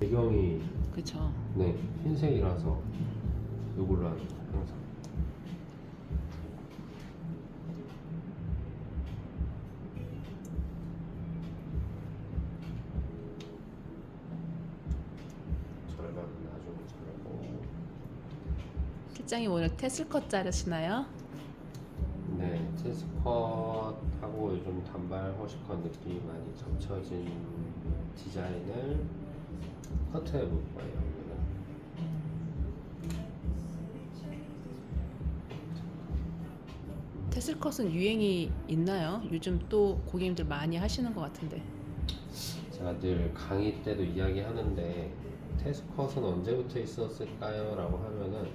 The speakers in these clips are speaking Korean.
배경이 그쵸. 네 흰색이라서 이걸로 하는 거예요 항상. 절반 나중에 자르고. 실장님 오늘 테슬컷 자르시나요? 네, 체스컷하고 요즘 단발 허쉬컷 느낌이 많이 겹쳐진 디자인을 커트해 볼 거예요 오늘은. 테슬컷은 유행이 있나요? 요즘 또 고객님들 많이 하시는 것 같은데. 제가 늘 강의 때도 이야기하는데 테스컷은 언제부터 있었을까요? 라고 하면은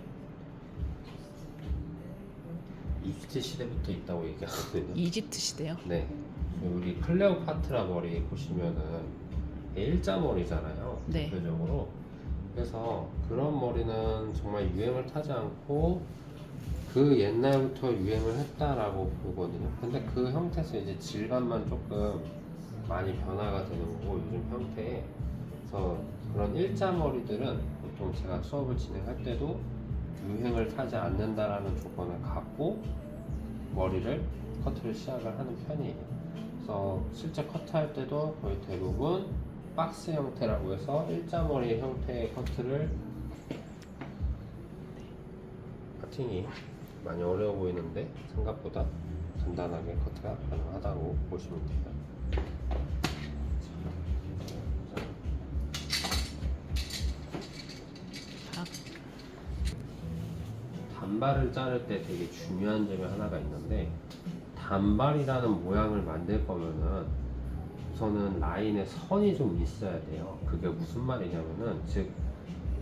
이집트 시대부터 있다고 얘기하거든요. 이집트 시대요? 네, 우리 클레오파트라 머리 보시면은 일자 머리잖아요 네. 대표적으로. 그래서 그런 머리는 정말 유행을 타지 않고 그 옛날부터 유행을 했다라고 보거든요. 근데 그 형태에서 이제 질감만 조금 많이 변화가 되는 거고 요즘 형태에. 그래서 그런 일자 머리들은 보통 제가 수업을 진행할 때도 유행을 타지 않는다라는 조건을 갖고 머리를 커트를 시작을 하는 편이에요. 그래서 실제 커트할 때도 거의 대부분 박스 형태라고 해서 일자머리 형태의 커트를. 커팅이 많이 어려워 보이는데 생각보다 간단하게 커트가 가능하다고 보시면 돼요. 박. 단발을 자를 때 되게 중요한 점이 하나가 있는데, 단발이라는 모양을 만들 거면은 우선은 라인에 선이 좀 있어야 돼요. 그게 무슨 말이냐면은 즉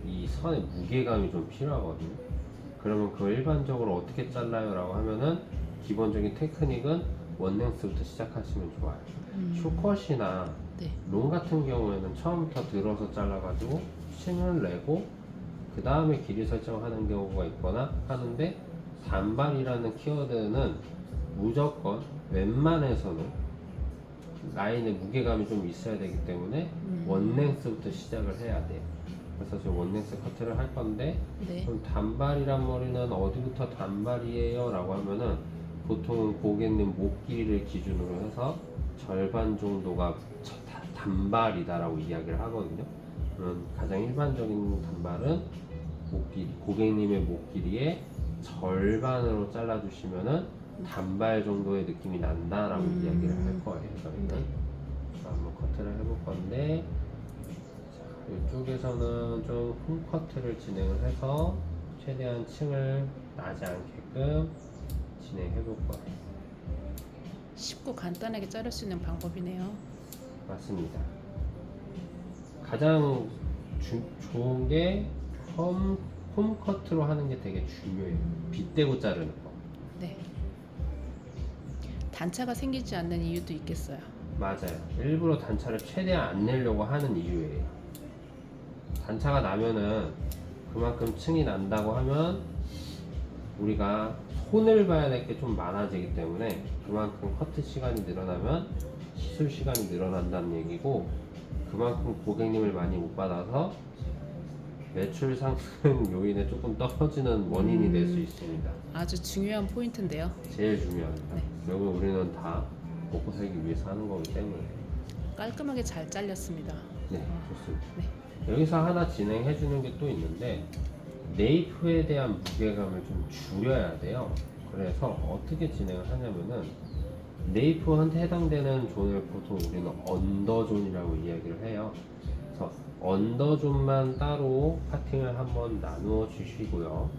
이 선의 무게감이 좀 필요하거든요. 그러면 그걸 일반적으로 어떻게 잘라요? 라고 하면은 기본적인 테크닉은 원랭스부터 시작하시면 좋아요. 숏컷이나 네. 롱 같은 경우에는 처음부터 들어서 잘라가지고 층을 내고 그 다음에 길이 설정하는 경우가 있거나 하는데, 단발이라는 키워드는 무조건 웬만해서는 라인에 무게감이 좀 있어야 되기 때문에 원랭스부터 시작을 해야 돼요. 그래서 지금 원랭스 커트를 할 건데, 네. 그럼 단발이란 머리는 어디부터 단발이에요? 라고 하면은 보통은 고객님 목 길이를 기준으로 해서 절반 정도가 단발이다 라고 이야기를 하거든요. 가장 일반적인 단발은 목 길이, 고객님의 목 길이의 절반으로 잘라주시면은 단발 정도의 느낌이 난다라고 이야기를 할 거예요. 저희는. 네. 한번 커트를 해볼 건데, 이쪽에서는 좀 홈커트를 진행을 해서 최대한 층을 나지 않게끔 진행해 볼 거예요. 쉽고 간단하게 자를 수 있는 방법이네요. 맞습니다. 가장 좋은 게 홈커트로 하는 게 되게 중요해요. 빗대고 자르는 거. 네. 단차가 생기지 않는 이유도 있겠어요. 맞아요. 일부러 단차를 최대한 안 내려고 하는 이유예요. 단차가 나면은 그만큼 층이 난다고 하면 우리가 손을 봐야 될 게 좀 많아지기 때문에 그만큼 커트 시간이 늘어나면 시술 시간이 늘어난다는 얘기고, 그만큼 고객님을 많이 못 받아서 매출 상승 요인에 조금 떨어지는 원인이 될 수 있습니다. 아주 중요한 포인트인데요. 제일 중요합니다. 네. 결국 우리는 다 먹고 살기 위해서 하는 거기 때문에. 깔끔하게 잘 잘렸습니다. 네, 좋습니다. 네. 여기서 하나 진행해 주는 게 또 있는데, 네이프에 대한 무게감을 좀 줄여야 돼요. 그래서 어떻게 진행을 하냐면은, 네이프한테 해당되는 존을 보통 우리는 언더존이라고 이야기를 해요. 그래서 언더존만 따로 파팅을 한번 나누어 주시고요.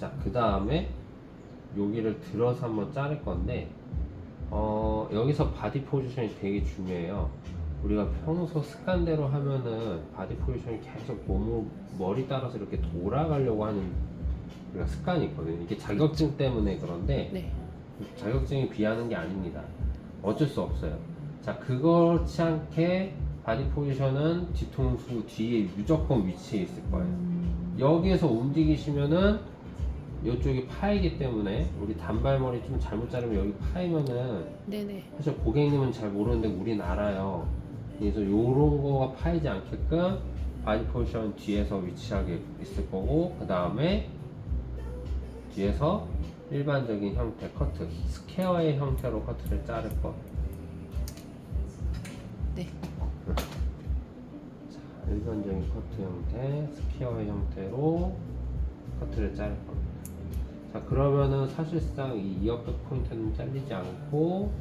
자, 그 다음에 여기를 들어서 한번 자를 건데, 여기서 바디 포지션이 되게 중요해요. 우리가 평소 습관대로 하면은 바디 포지션이 계속 머리 따라서 이렇게 돌아가려고 하는 우리가 습관이 있거든요. 이게 자격증 때문에 그런데, 네. 자격증이 비하는 게 아닙니다. 어쩔 수 없어요. 자, 그렇지 않게 바디 포지션은 뒤통수 뒤에 무조건 위치해 있을 거예요. 여기에서 움직이시면은 이쪽이 파이기 때문에 우리 단발머리 좀 잘못 자르면 여기 파이면은 네네. 사실 고객님은 잘 모르는데 우린 알아요. 그래서 요런 거가 파이지 않게끔 바디 포지션 뒤에서 위치하게 있을 거고, 그 다음에 뒤에서 일반적인 형태 커트, 스퀘어의 형태로 커트를 자를 거. 네. 자, 일반적인 커트 형태, 스퀘어의 형태로 커트를 자를 겁니다. 자, 그러면은 사실상 이 이어백 포인트는 잘리지 않고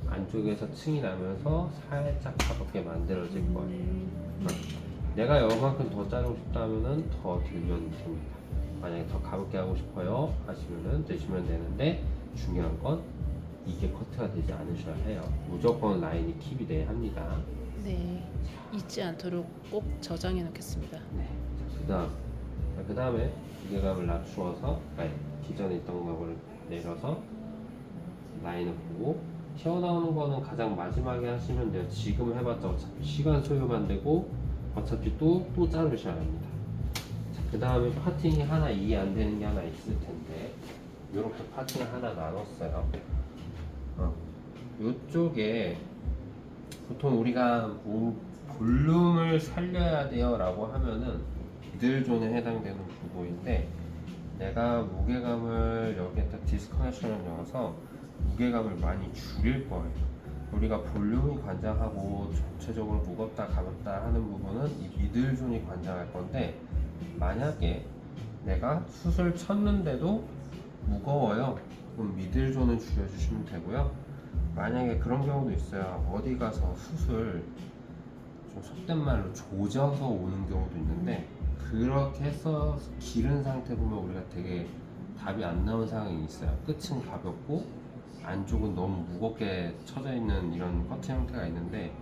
안쪽에서 층이 나면서 살짝 가볍게 만들어질 거예요. 내가 이만큼 더 자르고 싶다면은 더 들면 됩니다. 만약에 더 가볍게 하고 싶어요 하시면은 되시면 되는데, 중요한 건 이게 커트가 되지 않으셔야 해요. 무조건 라인이 킵이 돼야 합니다. 네. 잊지 않도록 꼭 저장해 놓겠습니다. 네. 그 다음에 무게감을 낮추어서 기존에 있던 걸 내려서 라인을 보고, 튀어나오는 거는 가장 마지막에 하시면 돼요. 지금 해봤자 어차피 시간 소요만 되고 어차피 또 자르셔야 합니다. 그 다음에 파팅이 하나 이해 안 되는 게 하나 있을 텐데, 이렇게 파팅을 하나 나눴어요. 이쪽에 보통 우리가 볼륨을 살려야 돼요 라고 하면은 미들존에 해당되는 부분인데, 내가 무게감을 여기에 딱 디스커넥션을 넣어서 무게감을 많이 줄일 거예요. 우리가 볼륨이 관장하고 전체적으로 무겁다 가볍다 하는 부분은 이 미들존이 관장할 건데, 만약에 내가 숱을 쳤는데도 무거워요, 그럼 미들존을 줄여주시면 되고요. 만약에 그런 경우도 있어요. 어디 가서 숱을 좀 속된 말로 조져서 오는 경우도 있는데, 그렇게 해서 기른 상태 보면 우리가 되게 답이 안 나온 상황이 있어요. 끝은 가볍고 안쪽은 너무 무겁게 쳐져 있는 이런 커트 형태가 있는데,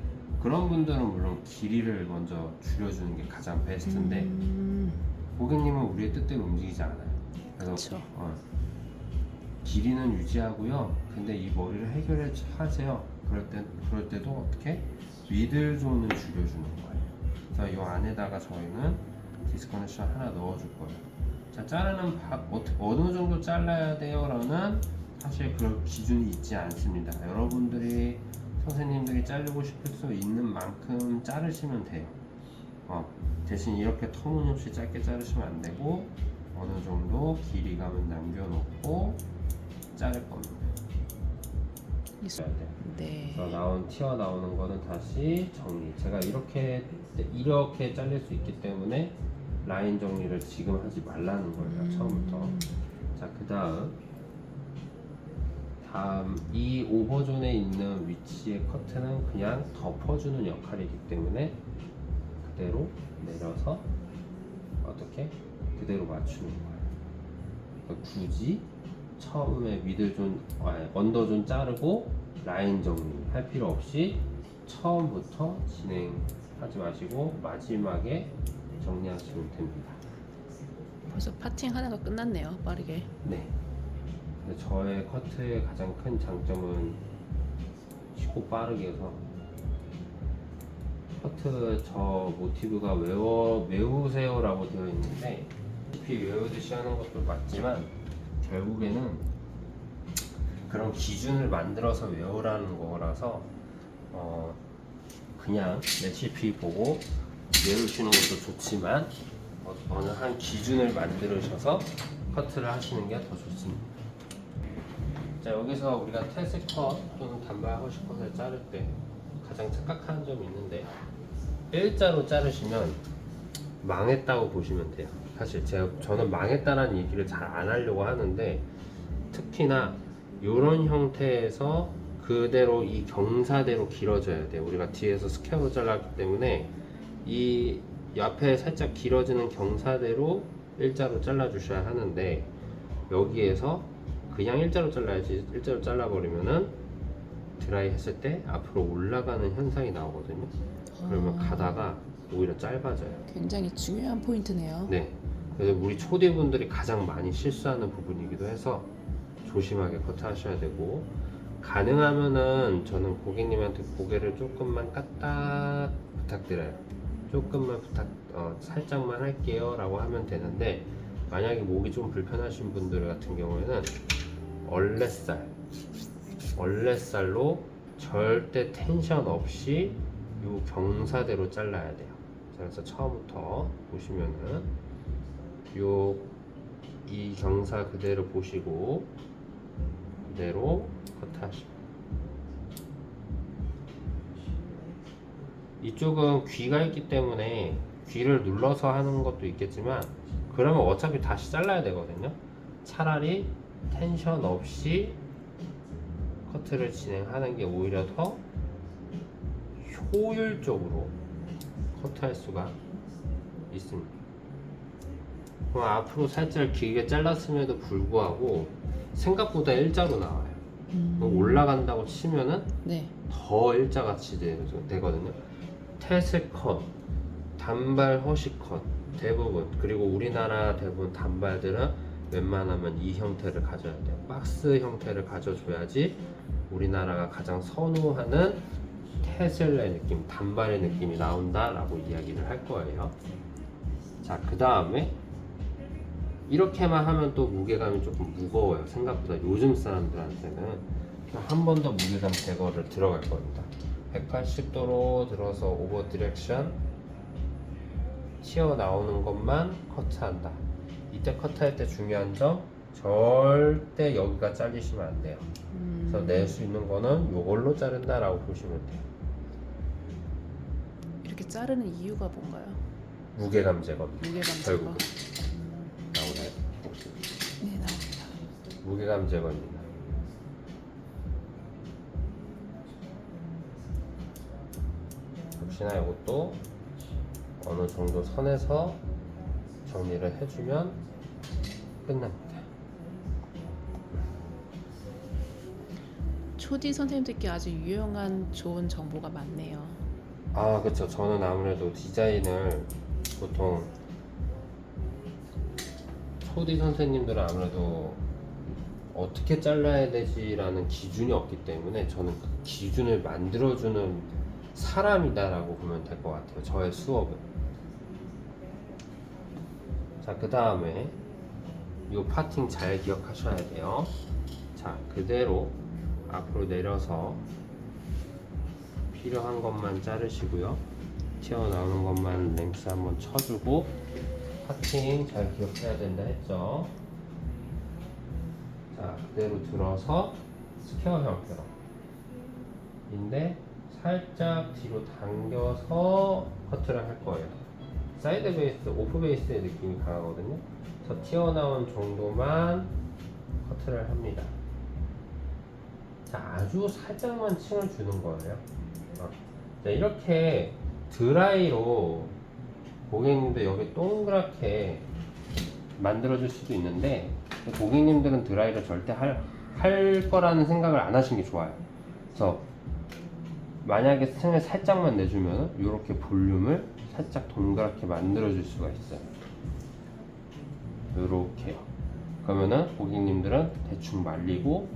그런 분들은 물론 길이를 먼저 줄여주는 게 가장 베스트인데, 고객님은 우리의 뜻대로 움직이지 않아요. 그래서 길이는 유지하고요. 근데 이 머리를 해결해 하세요. 그럴 때도 어떻게 미들존을 줄여주는 거예요. 그래서 이 안에다가 저희는 디스커넥션 하나 넣어줄 거예요. 자, 자르는 어느 정도 잘라야 돼요라는 사실 그런 기준이 있지 않습니다. 여러분들이 선생님들이 자르고 싶을 수 있는 만큼 자르시면 돼요. 대신 이렇게 터무니없이 짧게 자르시면 안 되고, 어느 정도 길이감은 남겨놓고 자를 겁니다. 있어야 돼요. 네. 튀어나오는 거는 다시 정리. 제가 이렇게 잘릴 수 있기 때문에 라인 정리를 지금 하지 말라는 거예요. 처음부터. 자, 그 다음 이 오버존에 있는 위치의 커트는 그냥 덮어주는 역할이기 때문에 그대로 내려서 어떻게 그대로 맞추는 거예요. 그러니까 굳이 처음에 언더존 자르고 라인 정리할 필요 없이 처음부터 진행하지 마시고 마지막에 정리하시면 됩니다. 벌써 파팅 하나가 끝났네요. 빠르게. 네. 근데 저의 커트의 가장 큰 장점은 쉽고 빠르게 해서, 커트 저 모티브가 외우세요라고 되어 있는데 깊이 외우듯이 하는 것도 맞지만 결국에는 그런 기준을 만들어서 외우라는 거라서 그냥 레시피 보고 외우시는 것도 좋지만 어느 한 기준을 만들으셔서 커트를 하시는 게 더 좋습니다. 자, 여기서 우리가 테스컷 또는 단발 허쉬컷을 자를 때 가장 착각하는 점이 있는데, 일자로 자르시면 망했다고 보시면 돼요. 사실 저는 망했다라는 얘기를 잘 안 하려고 하는데, 특히나 이런 형태에서 그대로 이 경사대로 길어져야 돼요. 우리가 뒤에서 스퀘어로 잘랐기 때문에 이 옆에 살짝 길어지는 경사대로 일자로 잘라 주셔야 하는데, 여기에서 그냥 일자로 잘라야지, 일자로 잘라버리면은 드라이 했을 때 앞으로 올라가는 현상이 나오거든요. 그러면 가다가 오히려 짧아져요. 굉장히 중요한 포인트네요. 네. 그래서 우리 초딩분들이 가장 많이 실수하는 부분이기도 해서 조심하게 커트하셔야 되고, 가능하면은 저는 고객님한테 고개를 조금만 깠다 부탁드려요. 조금만 살짝만 할게요 라고 하면 되는데, 만약에 목이 좀 불편하신 분들 같은 경우에는 얼레살로 절대 텐션 없이 요 경사대로 잘라야 돼요. 그래서 처음부터 보시면은 이 경사 그대로 보시고 그대로 커트하시고, 이쪽은 귀가 있기 때문에 귀를 눌러서 하는 것도 있겠지만 그러면 어차피 다시 잘라야 되거든요. 차라리 텐션 없이 커트를 진행하는 게 오히려 더 효율적으로 커트할 수가 있습니다. 그럼 앞으로 살짝 길게 잘랐음에도 불구하고 생각보다 일자로 나와요. 올라간다고 치면은 네. 더 일자같이 되거든요. 태세 컷, 단발 허시 컷 대부분, 그리고 우리나라 대부분 단발들은 웬만하면 이 형태를 가져야 돼요. 박스 형태를 가져줘야지 우리나라가 가장 선호하는 테슬의 느낌, 단발의 느낌이 나온다라고 이야기를 할 거예요. 자, 그 다음에 이렇게만 하면 또 무게감이 조금 무거워요. 생각보다 요즘 사람들한테는 한 번 더 무게감 제거를 들어갈 겁니다. 180도로 들어서 오버 디렉션 튀어나오는 것만 커트한다. 이때 커트할 때 중요한 점, 절대 여기가 잘리시면 안 돼요. 그래서 낼 수 있는 거는 이걸로 자른다라고 보시면 돼요. 이렇게 자르는 이유가 뭔가요? 무게감 제거. 무게감 제거. 결국은 나오나요? 혹시 네, 나옵니다. 무게감 제거입니다. 역시나 이것도 어느 정도 선에서 정리를 해주면 끝납니다. 초디 선생님들께 아주 유용한 좋은 정보가 많네요. 아, 그쵸. 저는 아무래도 디자인을 보통 초디 선생님들은 아무래도 어떻게 잘라야 되지라는 기준이 없기 때문에 저는 그 기준을 만들어주는 사람이다라고 보면 될 것 같아요. 저의 수업은. 자, 그 다음에 이 파팅 잘 기억하셔야 돼요. 자, 그대로 앞으로 내려서 필요한 것만 자르시고요. 튀어나오는 것만 랭스 한번 쳐주고, 파팅 잘 기억해야 된다 했죠. 자, 그대로 들어서 스퀘어 형태로 인데 살짝 뒤로 당겨서 커트를 할 거예요. 사이드 베이스, 오프 베이스의 느낌이 강하거든요. 그래서 튀어나온 정도만 커트를 합니다. 자, 아주 살짝만 층을 주는 거예요. 자, 이렇게 드라이로 고객님들 여기 동그랗게 만들어줄 수도 있는데, 고객님들은 드라이를 절대 할 거라는 생각을 안 하시는 게 좋아요. 그래서 만약에 층을 살짝만 내주면 이렇게 볼륨을 살짝 동그랗게 만들어줄 수가 있어요. 이렇게요. 그러면은 고객님들은 대충 말리고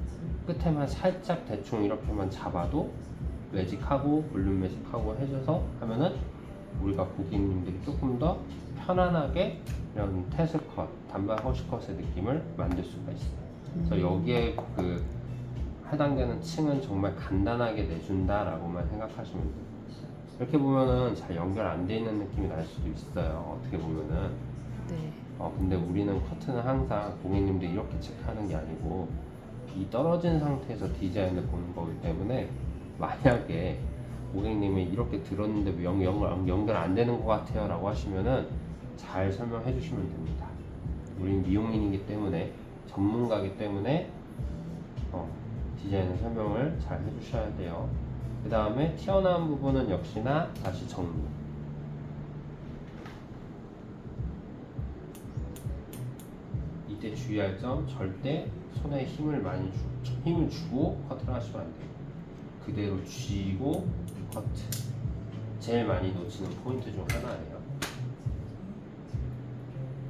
끝에만 살짝 대충 이렇게만 잡아도 매직하고 볼륨 매직하고 해줘서 하면은 우리가 고객님들이 조금 더 편안하게 이런 테슬컷, 단발 허쉬컷의 느낌을 만들 수가 있어요. 그래서 여기에 그 해당되는 층은 정말 간단하게 내준다라고만 생각하시면 돼요. 이렇게 보면은 잘 연결 안 돼 있는 느낌이 날 수도 있어요. 어떻게 보면은. 네. 근데 우리는 커트는 항상 고객님들이 이렇게 체크하는 게 아니고 이 떨어진 상태에서 디자인을 보는 거기 때문에, 만약에 고객님이 이렇게 들었는데 왜 연결 안 되는 것 같아요 라고 하시면은 잘 설명해 주시면 됩니다. 우린 미용인이기 때문에, 전문가이기 때문에 디자인 설명을 잘 해주셔야 돼요. 그 다음에 튀어나온 부분은 역시나 다시 정리. 이때 주의할 점, 절대 손에 힘을 주고 커트를 하시면 안 돼요. 그대로 쥐고 커트. 제일 많이 놓치는 포인트 중 하나예요.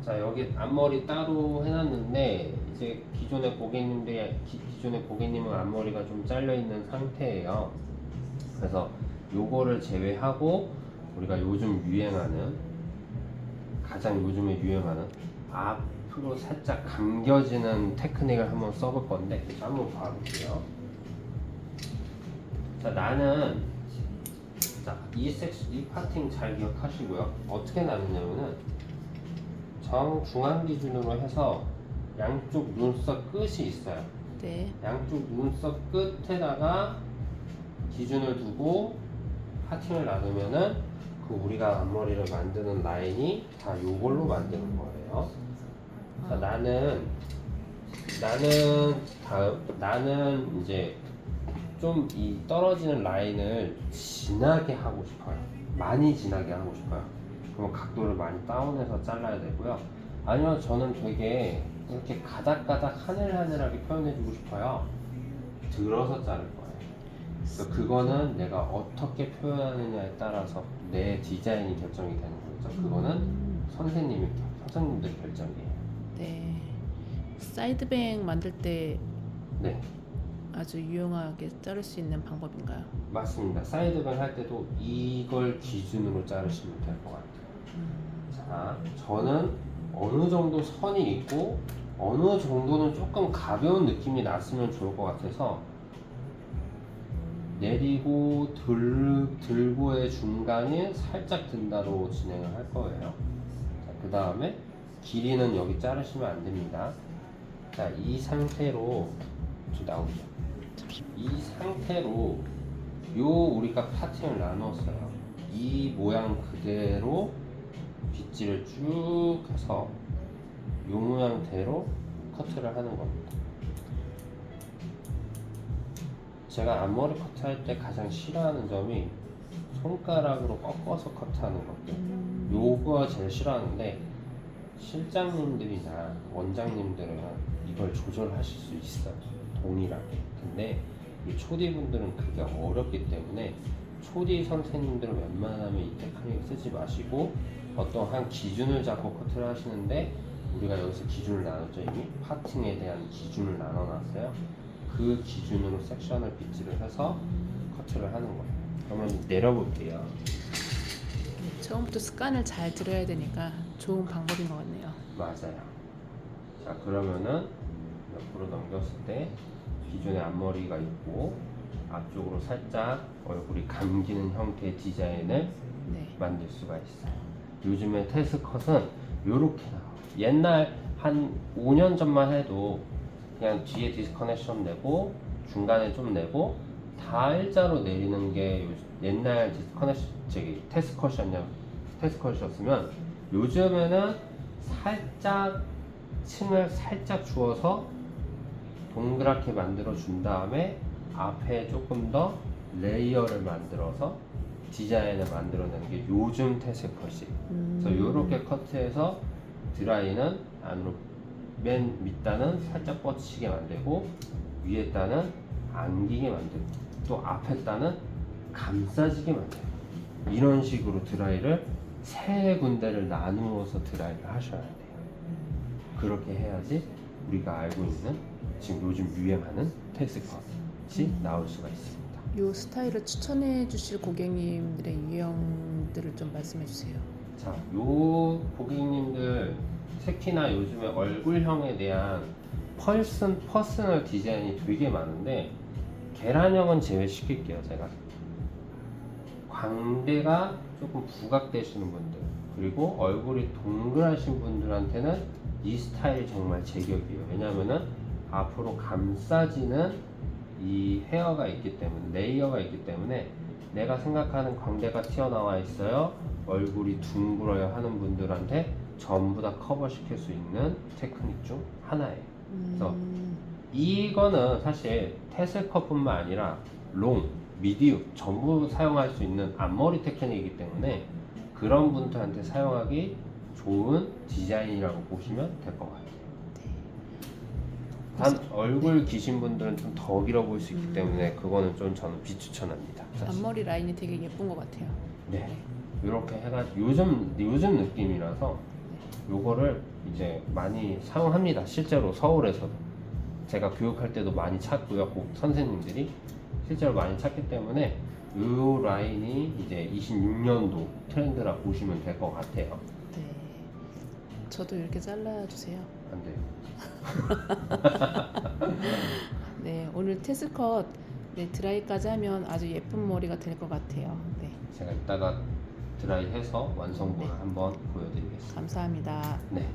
자, 여기 앞머리 따로 해놨는데 이제 기존의 고객님은 앞머리가 좀 잘려 있는 상태예요. 그래서 요거를 제외하고 우리가 요즘 유행하는, 가장 요즘에 유행하는 옆으로 살짝 감겨지는 테크닉을 한번 써볼 건데 한번 봐볼게요. 자, 나는 이 파팅 잘 기억하시고요. 어떻게 나누냐면은 정중앙 기준으로 해서 양쪽 눈썹 끝이 있어요. 네. 양쪽 눈썹 끝에다가 기준을 두고 파팅을 나누면은 그 우리가 앞머리를 만드는 라인이 다 요걸로 만드는 거예요. 자, 나는 이제 좀 이 떨어지는 라인을 진하게 하고 싶어요. 많이 진하게 하고 싶어요. 그럼 각도를 많이 다운해서 잘라야 되고요. 아니면 저는 되게 이렇게 가닥가닥 하늘하늘하게 표현해주고 싶어요. 들어서 자를 거예요. 그래서 그거는 내가 어떻게 표현하느냐에 따라서 내 디자인이 결정이 되는 거죠. 그거는 선생님들 결정이에요. 네. 사이드뱅 만들 때 네, 아주 유용하게 자를 수 있는 방법인가요? 맞습니다. 사이드뱅 할 때도 이걸 기준으로 자르시면 될 것 같아요. 자, 저는 어느 정도 선이 있고 어느 정도는 조금 가벼운 느낌이 났으면 좋을 것 같아서 내리고 들고의 중간에 살짝 든다로 진행을 할 거예요. 그 다음에 길이는 여기 자르시면 안 됩니다. 자, 이 상태로 좀 나오죠. 이 상태로 우리가 파팅을 나눴어요. 이 모양 그대로 빗질을 쭉 해서 요 모양대로 커트를 하는 겁니다. 제가 앞머리 커트할 때 가장 싫어하는 점이 손가락으로 꺾어서 커트하는 것들. 요거 제일 싫어하는데 실장님들이나 원장님들은 이걸 조절하실 수 있어요. 동일하게. 근데 이 초디분들은 그게 어렵기 때문에 초디 선생님들은 웬만하면 이 테크닉 쓰지 마시고 어떠한 기준을 잡고 커트를 하시는데 우리가 여기서 기준을 나눴죠. 이미 파팅에 대한 기준을 나눠놨어요. 그 기준으로 섹션을 빗질을 해서 커트를 하는 거예요. 그러면 내려볼게요. 처음부터 습관을 잘 들여야 되니까 좋은 방법인 것 같네요. 맞아요. 자, 그러면은 옆으로 넘겼을 때 기존에 앞머리가 있고 앞쪽으로 살짝 얼굴이 감기는 형태의 디자인을 네. 만들 수가 있어요. 요즘에 테스컷은 요렇게 나와요. 옛날 한 5년 전만 해도 그냥 뒤에 디스커넥션 내고 중간에 좀 내고 다 일자로 내리는 게 옛날 테스컷이었으면 요즘에는 살짝 층을 살짝 주어서 동그랗게 만들어 준 다음에 앞에 조금 더 레이어를 만들어서 디자인을 만들어내는 게 요즘 테스컷이에요. 그래서 요렇게 커트해서 드라이는 안으로 맨 밑단은 살짝 뻗치게 만들고 위에 단은 안기게 만들고 또 앞에 단은 감싸지게 만들고 이런 식으로 드라이를 세 군데를 나누어서 드라이를 하셔야 돼요. 그렇게 해야지 우리가 알고 있는 지금 요즘 유행하는 테스컷이 나올 수가 있습니다. 이 스타일을 추천해 주실 고객님들의 유형들을 좀 말씀해 주세요. 자, 요 고객님들 특히나 요즘에 얼굴형에 대한 퍼스널 디자인이 되게 많은데 계란형은 제외시킬게요. 제가 광대가 조금 부각되시는 분들 그리고 얼굴이 동그라신 분들한테는 이 스타일이 정말 제격이에요. 왜냐면은 앞으로 감싸지는 이 헤어가 있기 때문에 레이어가 있기 때문에 내가 생각하는 광대가 튀어나와 있어요. 얼굴이 둥글어요 하는 분들한테 전부 다 커버시킬 수 있는 테크닉 중 하나예요. 그래서 이거는 사실 테슬컷뿐만 아니라 롱, 미디움 전부 사용할 수 있는 앞머리 테크닉이기 때문에 그런 분들한테 사용하기 좋은 디자인이라고 보시면 될 것 같아요. 단 얼굴 기신 분들은 좀 더 길어 보일 수 있기 때문에 그거는 좀 저는 비추천합니다. 사실. 앞머리 라인이 되게 예쁜 것 같아요. 네, 이렇게 해가지고 요즘 느낌이라서 요거를 이제 많이 사용합니다. 실제로 서울에서도 제가 교육할 때도 많이 찾고요. 선생님들이 실제로 많이 찾기 때문에 요 라인이 이제 26년도 트렌드라 보시면 될 것 같아요. 네. 저도 이렇게 잘라주세요. 안 돼요. 네, 오늘 테스컷 네, 드라이까지 하면 아주 예쁜 머리가 될 것 같아요. 네, 제가 이따가 드라이해서 완성본을 네. 한번 보여드리겠습니다. 감사합니다. 네.